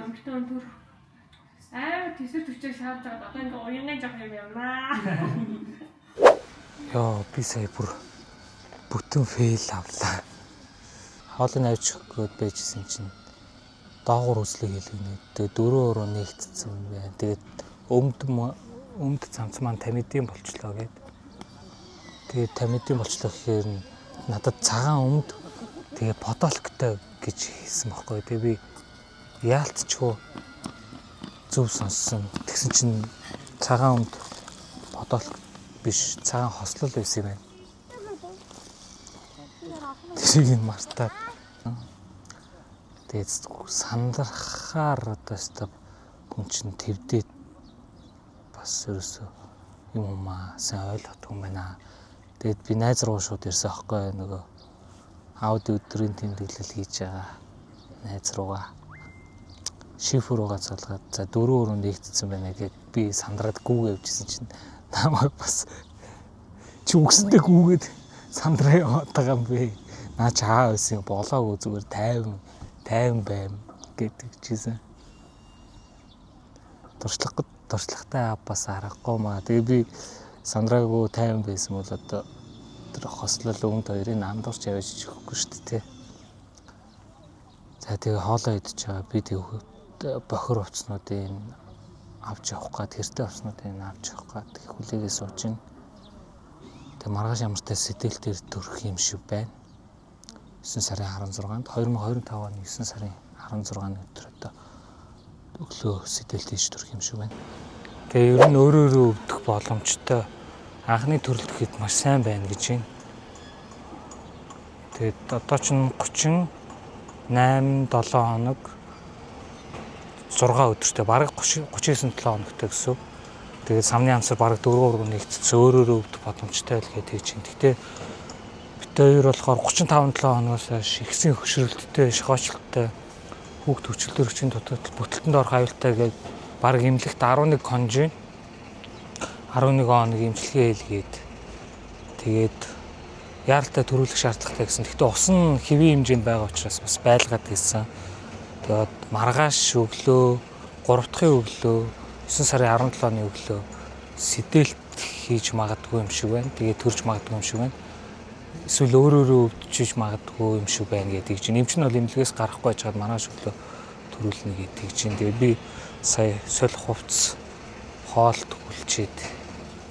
амттай өндөр тийсэр төчөө шааж байгаа. Одоо ингээ уянгын жоох юм явнаа. Яа, би сая бүр бүтэн фейл авлаа. Хоолны авчих гээд байжсэн чинь доогуур үзлэг хэлгэнэ. Тэгээ 4 өрөө нэгтцсэн байна. Тэгээд өмд цамц маань тамидын болчлоо гээд. Тэгээд тамидын болчлоо гэхээр надад цагаан өмд тэгээ подолктой гэж хэлсэн байхгүй. Тэгээ би яалтчгүй зөв сонссон. Тэгсэн чинь цагаан өмд подолк биш, цагаан хослол байсан юм байна. Тэрийг мартаад. Тэгээд сандрахаар одоо хүн чинь твдээд бас ерөөсөө юм сайн ойлгохгүй юм байна. Тэгээд би найз руу шууд ирсэн аахгүй нөгөө ауди өдрийн тэмдэглэл хийж байгаа найз руугаа шифр руугаа залгаад за 4 өрөө нэгтцсэн байна гэхэд би сандраад гүүгээ явжсэн чинь намайг бас чи үгсэндээ гүүгээд сандраа яваад байгаа юм бэ. Наа чаа байсан болоогүй зүгээр 50 байм гэдэг чийсэн. Дуршлагтай бас аргагүй маа. Тэгээ би сандраагүй 50 байсан бол одоо тэр хослол өмд хоёрыг андуурч явж өгөхгүй шүү дээ. За тэгээ хоолоо идэж байгаа. Би тэгээ бохир уцнуудыг авч явах гад хэртэй уцнуудыг авч явах гад хүлээгээ сууж ин. Тэгээ маргааш ямартай сэтэл дээр төрөх юм шиг байна. 9 сарын 16-нд 2025 оны 9 сарын 16-ны өдөр одоо өглөө сэтэл тийш төрөх юм шиг байна. Тэгээ ер нь өөрөө өвдөх боломжтой анхны төрөлт гэхэд маш сайн байна гэж байна. Тэгээд одоо ч 38 7 хоног 6 өдөртэй бараг 39 7 хоногтой гэсэн. Тэгээд самны амсар бараг 4 өргөн нэгтц өөрөө өвдөх боломжтой л гэдэг чинь. Гэхдээ бид хоёр болохоор 35 7 хоногоос хойш ихсэн хөшрөлттэй, шохоочлолттой хүүхд хүчлэлтөрөгчийн дутагдал бүтэлтэнд орох аюултай гээд бараг эмнэлэгт 11 конжийн 11 хоног эмчилгээ хийлгээд тэгээд яаралтай төрүүлэх шаардлагатай гэсэн. Гэхдээ ус нь хэвийн хэмжээнд байгаа учраас бас байлгаад гэсэн. Тэгээд маргааш өглөө 3 дахь өглөө 9 сарын 17-ны өглөө сэдэлт хийж магадгүй юм шиг байна. Тэгээд төрж магадгүй юм шиг байна. Эсвэл өөрөө өвдөж магадгүй юм шиг байна гэдэг чинь. Эмч нь бол эмнэлгээс гарахгүй байжгаад маргааш өглөө төрүүлнэ гэдэг чинь. Тэгээд би сая солих хувцс хоолт хүлчээд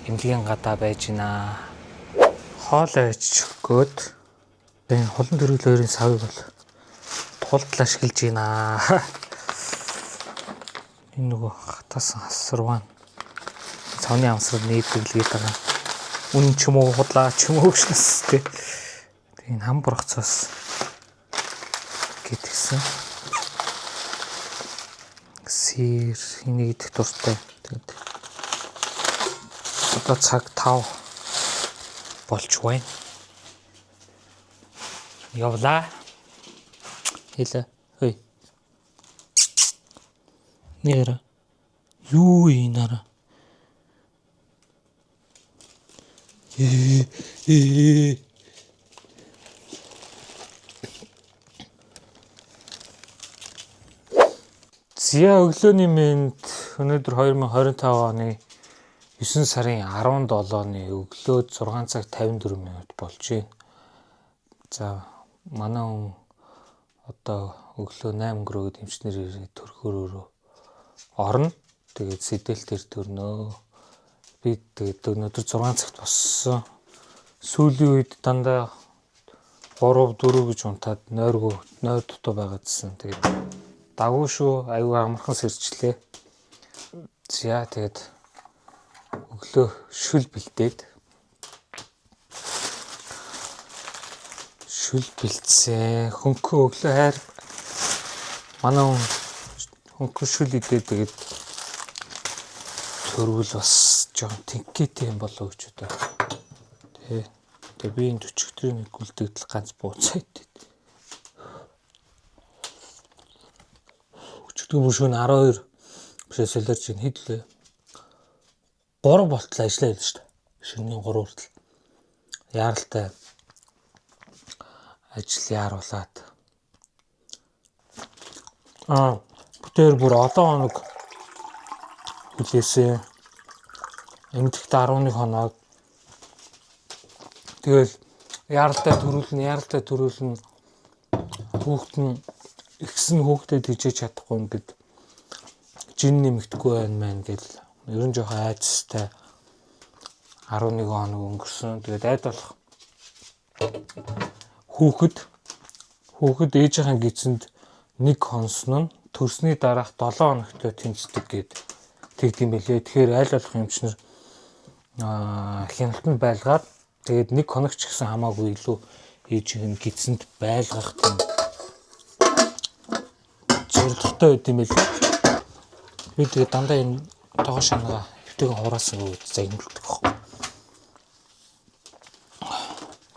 эмнэлгийн гадаа байж гинэ. Хоол аачих гээд энэ холон төрөл хоёрын савыг бол тулдал ашиглаж гинэ. Энэ нөгөө хатаасан асарваа цааны амсрал нийтгэлгээд байгаа. Үнэн ч юм уу худлаа ч юм уу гшнэс тэ. Тэгээ хам бургацаас гэтгсэн. Сэр энийг идэх дуртай. Тэгээд одоо цаг 5 болж байна. Явлаа. Хэлээ. Хөөе. Нэр юу инара. Зя өглөөний мэнд өнөөдөр 2025 оны 9 сарын 17-ны өглөө 6 цаг 54 минут болж байна. За манай хүн одоо өглөө 8 гөрөөд эмчнэр ирээд төрхөөрөө орно. Тэгээд сэдэлтэр төрнөө. Би тэгээд өнөөдөр 6 цагт боссон. Сүүлийн үед дандаа 3 4 гэж унтаад нойр дутуу байгаадсэн. Тэгээд дагуу шүү. Аюу амархан сэрчлээ. За тэгээд өглөө шүл бэлдээд шүл бэлдсэн. Хөнхөө өглөө хайр манай хөнхөө шүл идээд тэгээд төрвөл бас жоон тинкэт юм болоо гэж одоо. Тэгээ би энэ 40 өдрийн гүлдэгдэл ганц бууцаа идээд. Өчигдөр бүр шөнө 12 бишээ солиорч хэдлээ. 3 болтол ажиллаа явж шүү дээ. Шөнийн 3 хүртэл. Яаралтай ажил яаруулаад. битээр бүр олон хоног хүлээсэн. Эмнэлэгт 11 хоног. Тэгэл яаралтай төрүүлнэ. Хүүхэд нь ихсэн хүүхдэд хижээж чадахгүй ингээд жин нэмэгдэхгүй байна мэн гэл ерөн жоохон айцтай 11 хоног өнгөрсөн. Тэгээд айд болох хүүхэд ээжийнхэн гизэнд нэг хонсон нь төрсний дараах 7 хоногтой тэнцдэг гэд тэгдэм байлээ. Тэгэхээр аль болох эмчнэр хяналтанд байлгаад тэгээд нэг хоног ч гэсэн хамаагүй илүү ээжийнхэн гизэнд байлгах юм зорилготой байд юм байлээ. Би тэгээд дандаа энэ тоогоо шанага хөвтэйгэн хураасан гэж загнуулдаг байхгүй.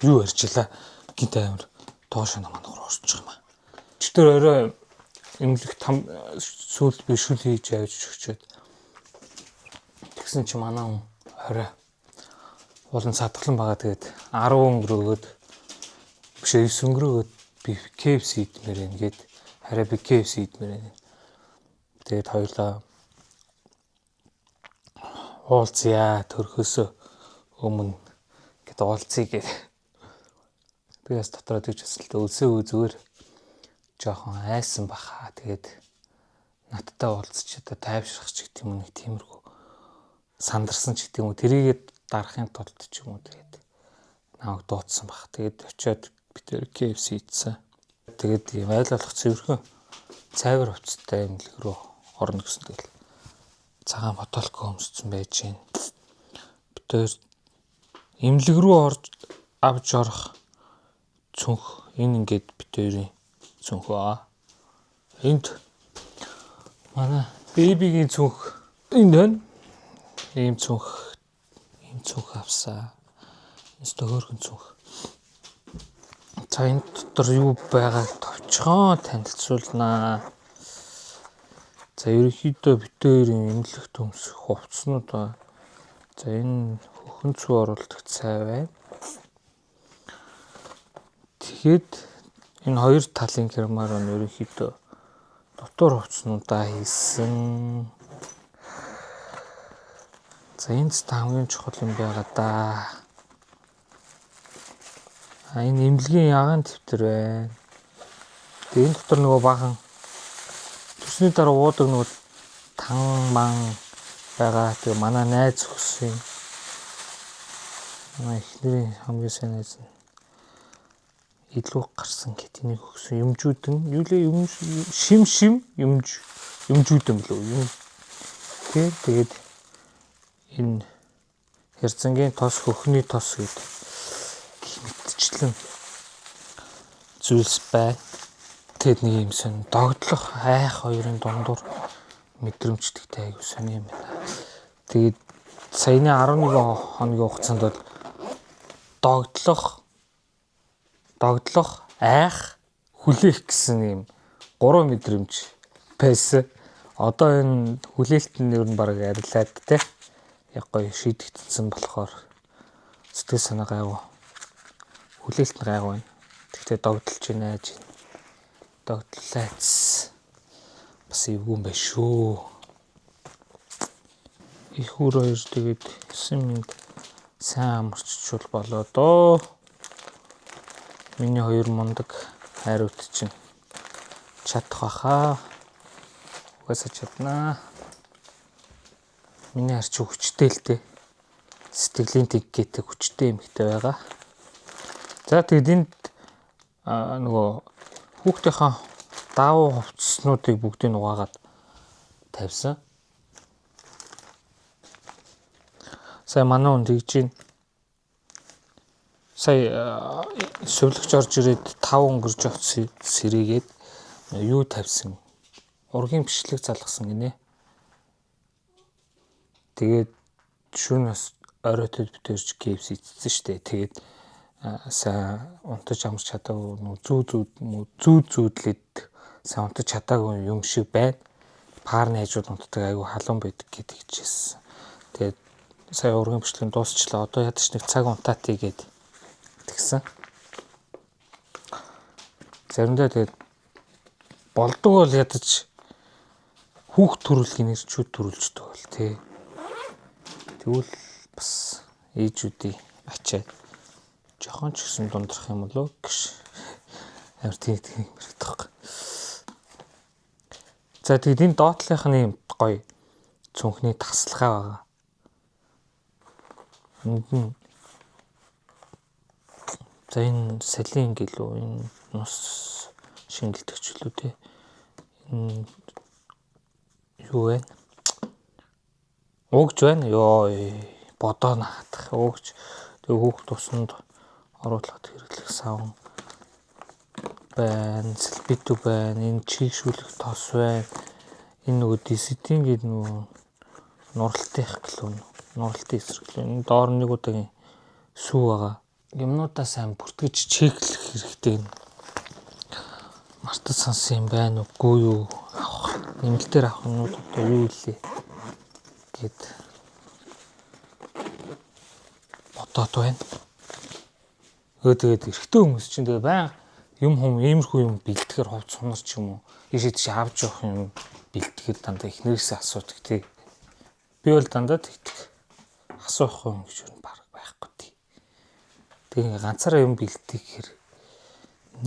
Юу ярьчлаа гинт амир тоогоо шанаа манайх руу орчих юм аа. Чигтэр орой эмнэлэг сүүл би шүл хийж явж өгчөөд тэгсэн чи манай хүн орой уулын садгалан байгаа тэгээд 10 өнгөрөөгөөд биш 9 өнгөрөөгөөд би KFC идмээр ингээд хараа би KFC идмээр байна. Тэгээд хоёулаа уулзъя төрхөөсөө өмнө гэдэг уулзъя гэдэг. Тэгээс дотроо тэгж өсөлтөө өлсөө зүгээр жоохон айсан баха. Тэгээд надтай уулзч одоо тайвшрах ч гэдэг юм нэг тиймэрхүү сандарсан ч гэдэг юм уу. Тэрийгээд дарахын тулд ч юм уу тэгээд намайг дуудсан бах. Тэгээд очиод би тэр KFC идсэн. Тэгээд ийм айл болох цэвэрхэн цайвар хувцастай эмнэлэг рүү орно гэсэн тэгэл цагаан ботолко өмссөн байж гин. Битээр эмнэлэг рүү орж авч орох цүнх энэ ингээд битээрийн цүнхөө. Энд манай бэбигийн цүнх энэ байна. Ийм цүнх авсаа. Энэ төхөрхөн цүнх. За энэ дотор юу байгааг товчхон танилцуулнаа. За ерөнхийдөө битээрийн эмнэлэгт өмсөх хувцснууд ба. За энэ хөхөн цүү оруулдаг цай байна. Тэгэхэд энэ хоёр талын гермаар нь ерөнхийдөө дотор хувцснуудаа хийсэн. За энэ хамгийн чухал юм байгаа да. Энэ эмнэлгийн ягаан дэвтэр байна. Тэгээ энэ дотор нөгөө бахан төсний дараа уудаг нөгөө тан ман байгаа. Тэгээ манай найз өгсөн. Манай эхнэрийн хамгийн сайн найз нь илүү гарсан гэт энийг өгсөн. Юмжүүдэн юу лээ шим юмжүүдэн билүү юм. Тэгээд энэ хэрцэнгийн тос хөхний тос гэдэг мэдчлэн зүйлс бай. Тэгэд нэг юм сон догдлох айх хоёрын дундуур мэдрэмжтэй айгу сони юм байна. Тэгээд саяны 11 хоногийн хугацаанд бол догдлох айх хүлээх гэсэн юм 3 мэдрэмж байсан. Одоо энэ хүлээлт нь ер нь баг арилаад те. Яг гоё шийдэгдсэн болохоор сэтгэл санаа гайгүй. Хүлээлт нь гайгүй байна. Тэгтээ догдолж байна гэж. Догдлаац. Бас эвгүй юм байна шүү. Их өөр хоёр тэгээд 9 минут сайн амарччул болоо доо. Миний хоёр мундаг хайрууд чинь чадах баха. Угаасаа чаднаа. Миний харч хүчтэй л дээ. Сэтгэлийн тэггээтэй хүчтэй эмэгтэй байгаа. За тэгэд энд нөгөө хүүхдийнхээ даавуу хувцснуудыг бүгдийг угаагаад тавьсан. Сая манай хүн тэгж чинь сая сувлагч орж ирээд 5 өнгөрж авц сэрийгээд юу тавьсан? Ургийн бичлэг залгасан гинэ. Тэгээд шүүнээс оройтод битэрч KFC идсэн штэ. Тэгээд сайн унтаж амарч чадаагүй зүүдлээд сайн унтаж чадаагүй юм шиг байна. Паар найзууд унтдаг айгүй халуун байдаг гэдэг хэлжсэн. Тэгээд сая ургийн бичлэг дуусчлаа. Одоо ядаж нэг цаг унтаатий гээд тэгсэн. Заримдаа тэгээд болдог бол ядаж хүүхд төрүүлгийн ирчүүд төрүүлждэг бол тий. Тэгвэл бас ээжүүдийн ачаад жохон ч гэсэн дундрах юм болоо гэж амар тийм хэрэгтэй. За тэгээд энэ доотлынхны гоё цүнхний таслахаа байгаа. За энэ салийн гэлөө энэ нус шингэлдэгчлүү те. Энэ юу вэ? Угж байна. Йоо бодоо наадах. Угж тэг хүүхд тусанд оруулахад хэрэглэх савн байна. Сэлбитүү байна. Энэ чийгшүүлэх тос байна. Энэ нөгөө дисетинг нөгөө нуралтын гэлөө нуралтын эсрэг. Энэ доор нэг удаагийн сүү байгаа. Юмнуудаа сайн бүртгэж чеклэх хэрэгтэй. Мартаж сансан юм байна уугүй юу? Нэмэлтээр авах юмнууд одоо юу илээ гэд бодоод байна. Тэгээд эрэгтэй хүмүүс чинь тэгээ баян иймэрхүү юм бэлтгэхэр хувц сунар ч юм уу. Ийшээ тийш авч явах юм бэлтгэхэд дандаа эхнэрээсээ асуудаг тий. Би бол дандаа тэгдэг. Асуух юм гэж юу баг байхгүй тий. Тэгээ ганцаараа юм бэлтгэх гэхээр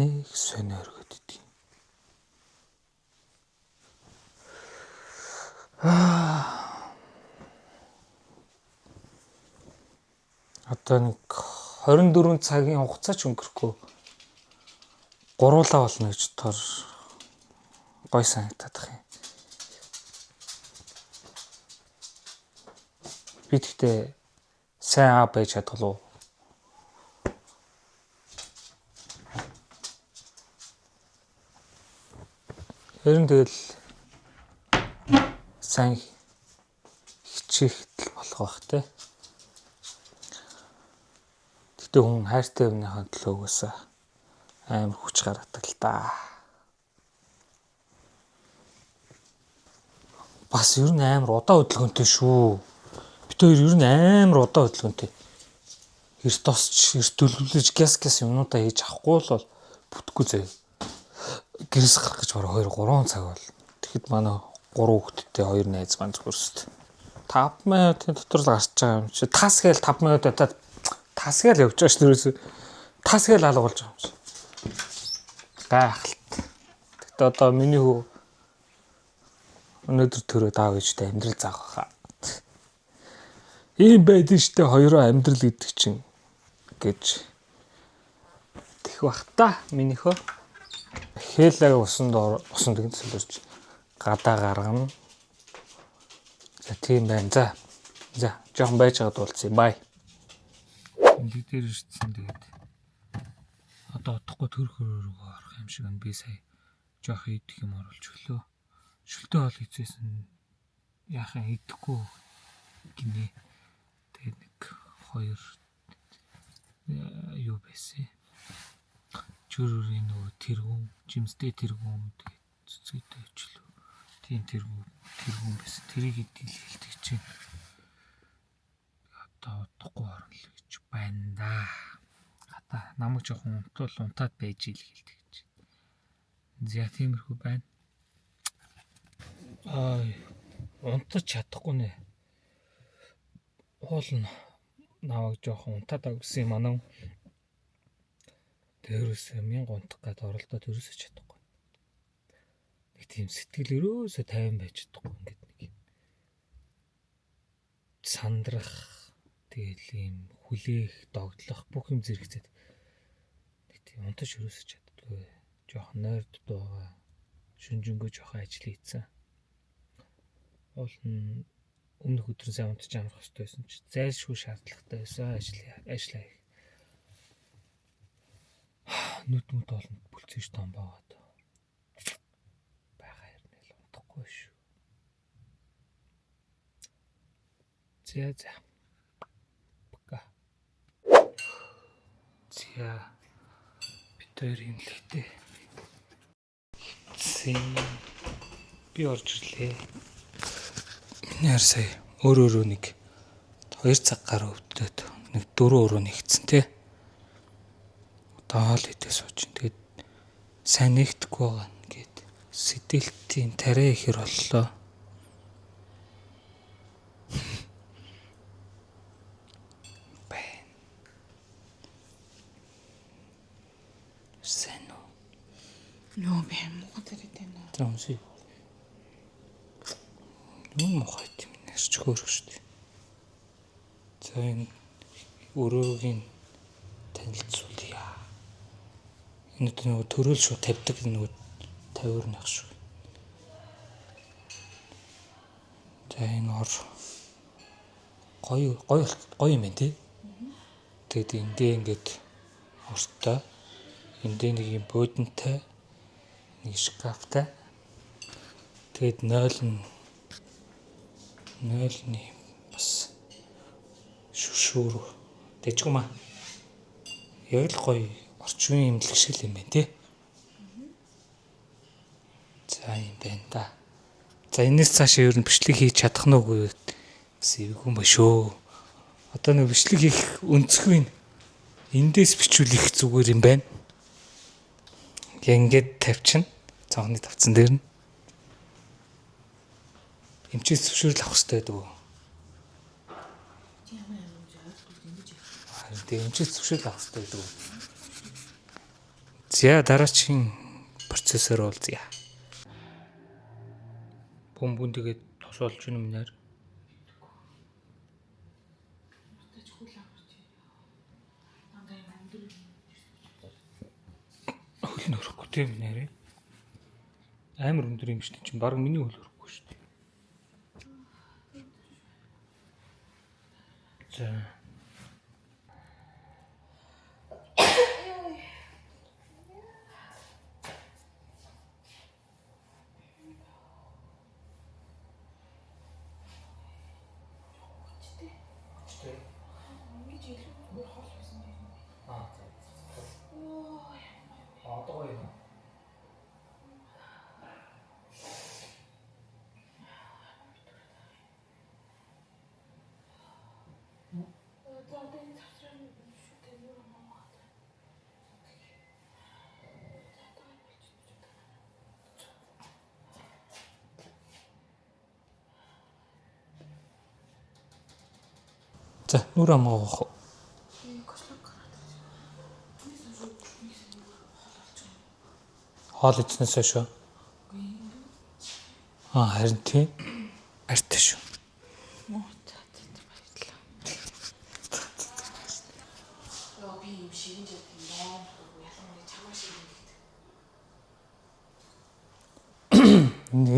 нэг сонио өргөд идэв. Одоо нэг 24 цагийн хугацаа ч өнгөрөхгүй гуруулаа болно гэж тор гой санагдаад байна. Би тэгтээ сайн аа байж чадвал уу? Хэрэн тэгэл сайн хичээхтэл болох бах те. Тэгтээ хүн хайртай юмныхаа төлөө угаасаа амар хүч гаргадаг л да. Бас ер нь амар удаа хөдөлгөөнтэй шүү. Бид хоёр ер нь амар удаа хөдөлгөөнтэй. Эрт тосч, эрт төлөвлөж гяс юмнуудаа хийж авахгүй бол бүтэхгүй заяа. Гэрээс гарах гэж бараг 2-3 цаг бол. Тэгэхэд манай 3 хүүхэдтэй 2 найз маань зүгээрс 5 минутын дотор л гарч байгаа юм чи. Тасгээл 5 минут удаад тасгээл явж байгаа ш тэрээс тасгээл алга болж байгаа юм чи. Гайхалт. Тэгтээ одоо миний хүү өнөөдөр төрөө даав гэжтэй амьдрал заах хаа. Ийм байдэн штэ хоёроо амьдрал гэдэг чинь гэж тэх бах та минийхөө. Хээлэг усанд тэгэн солирч гадаа гаргана. За тийм байна. За жоохон байж байгаад уулзъя. Бай. Энд дээр ирсэн тэгээд одоо утахгүй төрх өрөөгөө орох юм шиг байна. Би сая жоох идэх юм оруулж өглөө. Шүлтээ бол хийжсэн яахаа идэхгүй гинэ. Тэгээд нэг 2 юу байсан. Чүрүүрийн нөгөө тэргүүн, жимстэй тэргүүн тэгээд цэцгээтэй өчлөө. Тийм тэргүүн байсан. Тэрийг дийлэлдэг чинь одоо утахгүй орно л гэж байна да. Хата намайг жоохон унтаад байж ийл гэлдэг гэж. За тиймэрхүү байна. Унтаж чадахгүй нэ. Уул намайг жоохон унтаад авсан юм аа. Тэрөөс 1000 унтах гээд оролдоод ерөөсөө чадахгүй. Нэг тийм сэтгэл ерөөсөө 50 байж чадахгүй ингээд нэг юм. Сандрах тэгэл юм хүлээх, догдлох бүх юм зэрэгцээд. Нэг тийм унтаж ерөөсөө чаддгүй. Жохон нойрд дуугаа. Шүнжэнгөө жоохон ажил хийцэн. Уул нь өмнөх өдөр сайн унтаж амрах хэрэгтэй байсан чи зайлшгүй шаардлагатай байсан ажиллаа. Нүд олон бүлцэж том байгаад байгаа юм л унтахгүй шүү. За. Бака. За. Бид хоёр имлэгтэй. Би орж ирлээ. Нэр сая өөрөө нэг 2 цаг гаруй өвдөд нэг 4 өрөө нэгцэн тий. Даал идээ сууч. Тэгээд сайн нэгдэхгүй байгаа нэгэд сэтэлтийн тариа ихэр боллоо. Нүн мохой тийм нэрч хөөрөх шүү дээ. За энэ өрөөгийн танилцуулъя. Энэ нөгөө төрөөл шүү тавьдаг нөгөө 50 нах шүү. За энэ ор гоё юм байна тий. Тэгээд эндээ ингээд ортой. Эндээ нэг юм буудантай, нэг шкафтай. Тэгээд 0 бас шүшүүр дэжгүмаа. Яг л гоё орчин имлэг шиг юм байна тий. За юм байна да. За энэс цаашаа ер нь бичлэг хийж чадах нь үгүй бас эвгүй ба шүү. Одоо нэг бичлэг хийх өнцгөө эндээс бичүүлэх зүгээр юм байна. Ингээд тавьчихна. Цонхны тавцсан дээр нь. Эмчээс зөвшөөрөл авах хэрэгтэй гэдэг үү? Тэгээ эмчээс зөвшөөрөл авах хэрэгтэй гэдэг үү? За дараагийн процессор уулзъя. Бөмбөн тэгээд тосолж юм нэр. Хөл нөрөхгүй тийм нэрээ. Амар өндөр юм шүү дээ. Чинь баг миний хөл өрөхгүй шүү дээ. За. За нүр амгаах. Хоол идснээс шүү. Харин тийм. Артай шүү.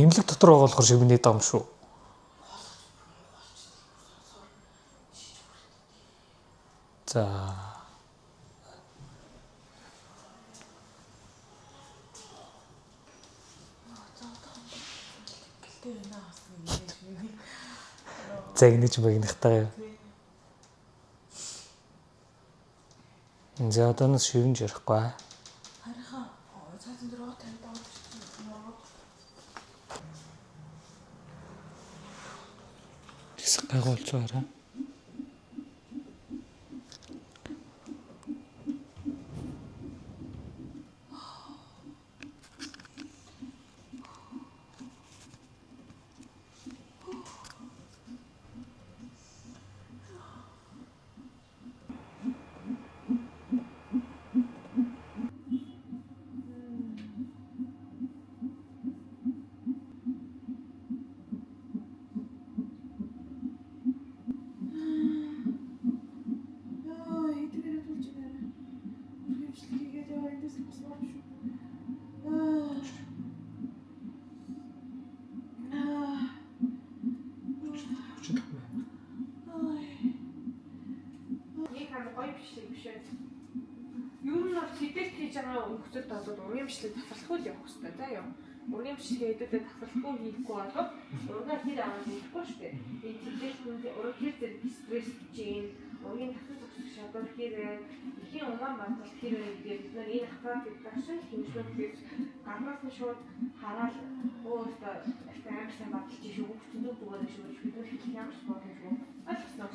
Имлэг дотор байгаа болохоор шиг миний дам шүү. За. За ингэж багнахтаа. За одоо нас шивэн жарахгүй. Харин цаасан дээр байгаа тань даа. Тэсэг гайгуулцаараа. Нөхцөл бодоод ургийн бичлэг давхарлахгүй л явах хэрэгтэй заа юу. Ургийн бичлэг хэдүүдэд давхарлахгүй хийхгүй болоод ургаа тэр аваад хийхгүй шүү дээ. Энэ тэдээс нүдээ ураг тэр стресс чинь ургийн давхар зогсох шалгуур хэрэг ихийн угаан батал хэрэг гэдэг бид нар энэ хаваад гэдэгшин хэмжлүүлж гаднаас нь шууд хараад өөстөө амарсан батал чи шүү хүчнүүд зүгээр шүү бид нар их ямар ч боломжгүй алхсан.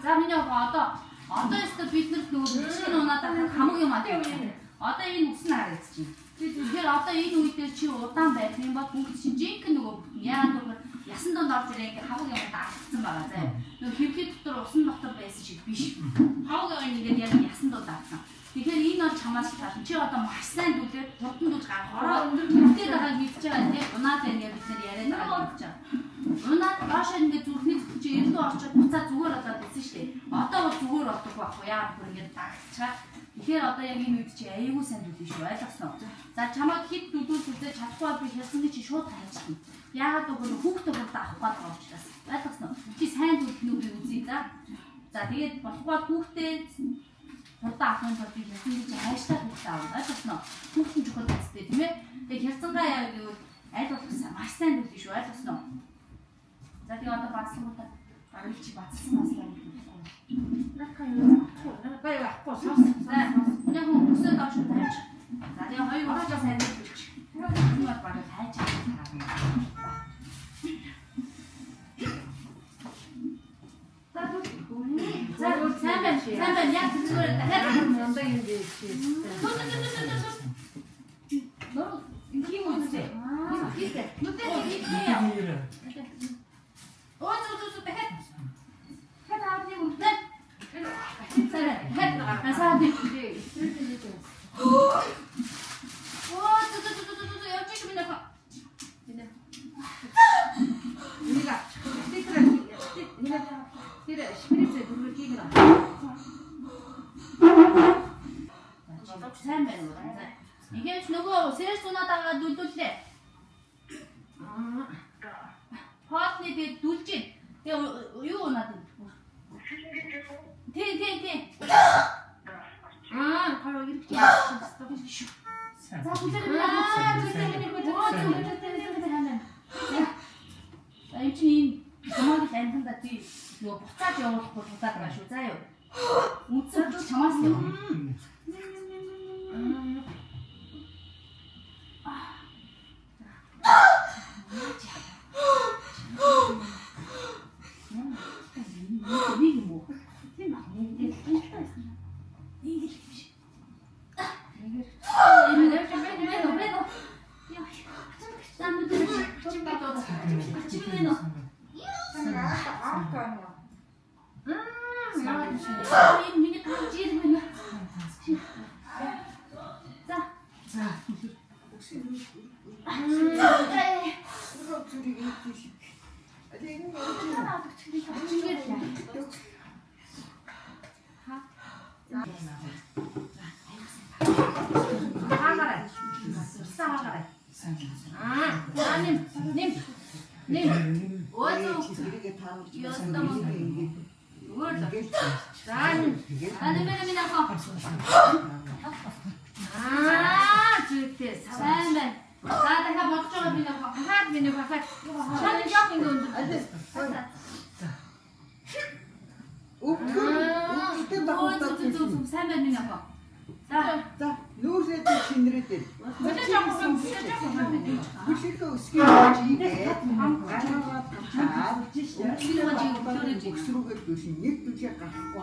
За миний одоо өстө бид нар нөгөө шинэ унаад хамаг юм аа. Одоо энэ үснэ харагдаж байна. Тэгэхээр одоо энэ үед дээр чи удаан байх юм бол бүгд чи жинхэнэ нөгөө яагаад гэвэл ясан донд орж ирээ ингээ хавг юм даалцсан байгаа заа. Нөгөө хэвлээ дотор усан дотор байсан шиг биш. Хавг юм ингээд яг ясан донд даалцсан. Тэгэхээр энэ бол чамаас шалтгаалсан. Чи одоо маш сайн дүлээ хурдан дүж гаргахаараа үнэхээр байгаа мэдж байгаа тийм унаад байна гэж бид нар яриад байгаа юм гэж. Унаад доошоо ингээд зүрхний чи эрдэнэ орчод буцаа зүгээр болоод байсан шүү дээ. Одоо бол зүгээр болдог байхгүй яа бүр ингээд дагчаа. Тэгэхээр одоо яг энэ үед чи аяйгуу сайн дүлээ шүү ойлгосноо. За чамайг хэд дүлүүл үзэж чадахгүй би хэлсэн чи шууд хайчихна. Яагаад гэвэл хүүхдээ бүр авах гэдэг учраас. Ойлгосноо. Чи сайн дүлнүү би үзье за. За тэгээд болохгүй хүүхдээ хурдан авахын тулд би хэлсэн чи хайшлаа хүүхдээ авах. Ойлгосноо. Хүүхдийн чухал үстэй тийм ээ. Тэгээд хялцангаа яа гэвэл аль болох маш сайн дүлээ шүү ойлгосноо. За тэгээ одоо бацлангуудаа гарыг чи бацсан бацлаа. Нагай авахгүй сонсоо. Яг хүмүүсээ доош тавьж. За тэгээ хоёр удаа сайн хэлж. Энэ бол бараг хайж байгаа. За сайн байна. Яг зүгээр дахиад мондоо юм дээ чи. нөө ингийн үнэтэй. Хийх. Нүдээ хийх. Оо зү дахиад. Дахиад авны үнэтэй. Асаад дээ. Оо зү явчих минь аа. Ника. Тэр шприцээ дүрмээр хийгнэ. Сайн байна уу? Ихэвч нөгөө сэрс унаадаага дүлдүүллээ. Хоолны дээр дүлж ийн. Тэгээ юу унаад юм? Тий. Хараа ирэх чи. За бүлээр энэ чинь чамайг амтанда тий нөгөө буцаад явуулахгүй тулаад байгаа шүү. Заа юу. Үндсэн чамаас яв.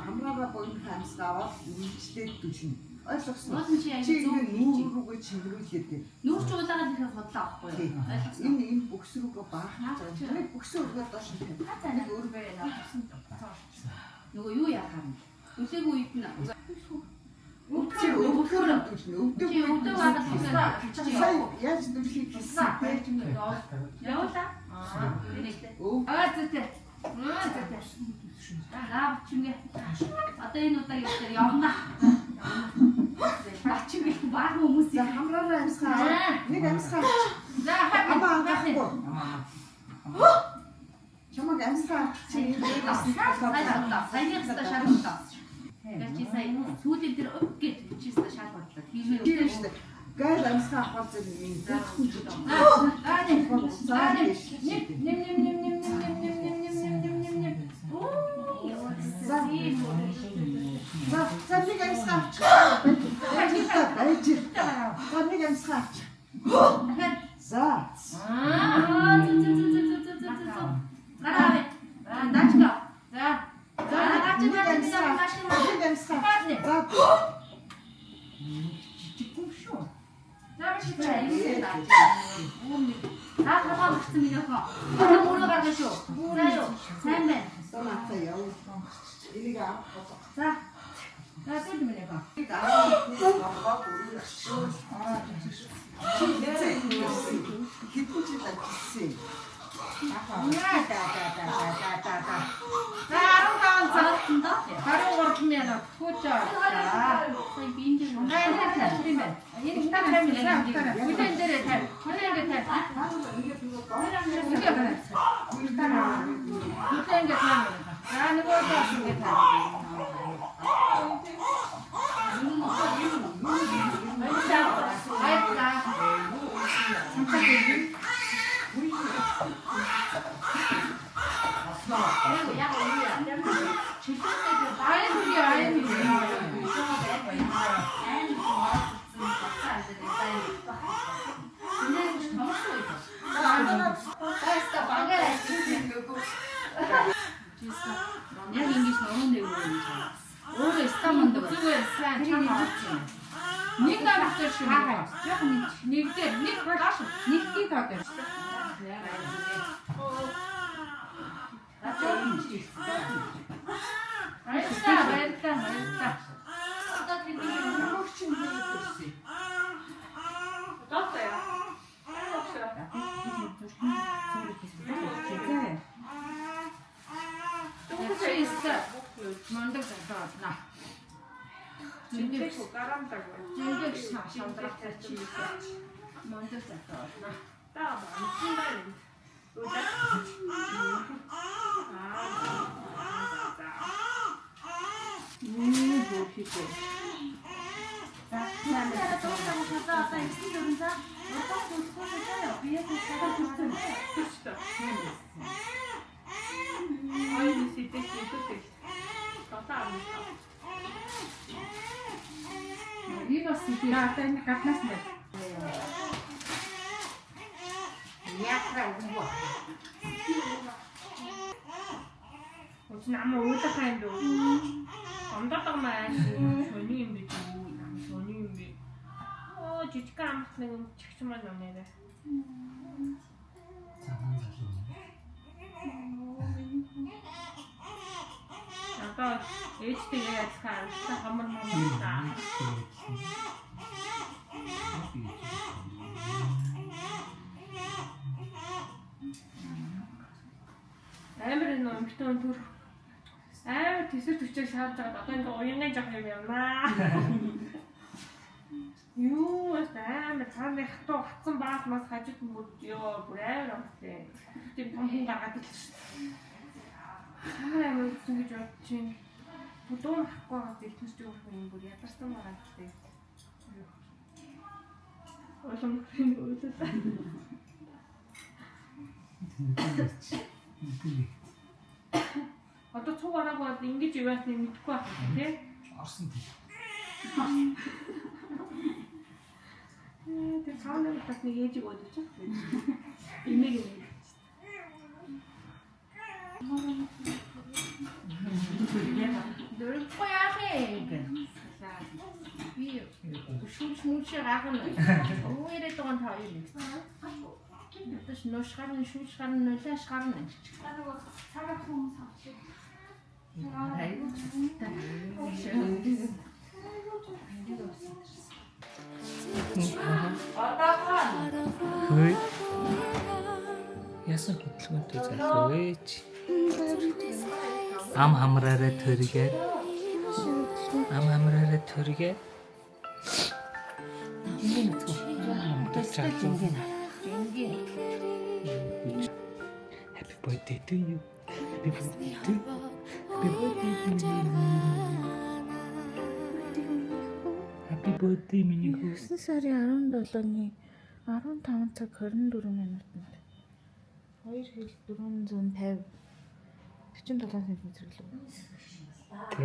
хамраараа боён хаамс аваад үйлчлээд түшин. Ойлгосноо. Чи нүүр рүүгээ чиглүүлээд. Нүүр ч уулаагаад ирэхэд хотлоо авахгүй юу? Ойлгосноо. Энэ бүкс рүүгээ баах. Энэ бүкс рүүгээ доош нь. Хацаа өөр бай наасан. Нөгөө юу яах юм? Үлээгүй үед нь. Чи өвдөр түшин. Өвдөр. Чи өвдөр байгаад хэлсэн. Яаж түшин гэсэн. Явуулаа. Зүйтэй. Лав чимгээ. Одоо энэ удаа юу гэж явна. Бачимгээ баахан хүмүүс хамраараа амсгаа. Нэг амсгаа. За хаа. Чамаг амсгаа. Саяхста шаардлаа. Чи сая сүүлийн тэр өг гэж чиста шаар бодлоо. Тийм шүү дээ. Гал амсгаа авах зүйл юм. Нэг амсгаа. Нэг амсгаа. За. Дачка. За. Та толгой марцсан миний охин. Та мөрөө гаргана шүү. За юу. Сайн байна. Томаата яв. Энийг авах. За. За зүд миний охин. Хиппуч татчихсан. За 15 цаг. Да. 13 минут. Хүчээ. Сая биенд юм. Тийм байна. Энэ та тамилаа. Хүлэн дээрээ тавь. Хүлэн дээр тавь. Хүлэн дээр тавь. За нөгөө таас ингэ тавь. Яг ингэж нөрөн дээр үүрэж байгаа. Өөрөө стамонд зүгээр сайн чамаа. Нэг намтай шүү. Яг нэг дээр нэг хаш нэг тий таад. Баярлалаа. одоо тэдний Хөрчин хийсэн. Доосоо яа. Мондөг заана. Зиндэг гарамдаг байна. Зиндэг шандрах чи. Мондөг заана. Таа мөн байна. Үгүй. Хөөхийтэй. одоо ихсэн дөрөн за. Одоо бүсгүй заяа. Бие бүсгүй хүрсэн. Ой, ситэй ситэй. Тотаа амт. Би бас яатай нэг гаднаас нь. Яатраа уу. Өчн амаа уулах юм дөө. Амдаа маань сони юм би юу юм сони юм би. Оо жижиг амт нэг чигч маань нэрэ. Одоо ээжтэй яаж хаа хамар мамаа. Амар энэ өмгтөн төр амар тэсэр төчөөг шаардж байгаа. Одоо ингээ уянгын жоох юм явнаа. Юу амар цааны хатуу гацсан баас мас хажууд мөд ёо бүр амар амттай. Тийм том хүн гаргаад ирлээ шүү дээ. Амар үгүй гэж бодож чинь. Будуун хахгүй гад ихнэс жоох юм бүр ядарсан байгаа гэдэг. Улам үйлээ. Одоо цуг араагаад ингэж ивэхний мэдэхгүй байх тий. Орсон тий. Тэр цаана бас нэг ээжиг бодож байна. Имийг нэг. Дөрөхгүй яах юм. Би шүүмшээ гахна. Ууэрээ тоон таа юм. Тэс нош гарна шүүш гарна нулаш гарна. цагаат хүмүүс авчих. Хөөе. Ясан хөдөлгөөнтэй залууч. Ам хамраараа төргээд. Ам хамраараа төргээд. Ингээд үзгүй. Happy birthday to you. Happy birthday to you. Happy birthday to you. Happy birthday миний хүү. 9 сарын 17-ны 15 цаг 24 минутанд 2 хил 450 47 см гэлээ. Тэ.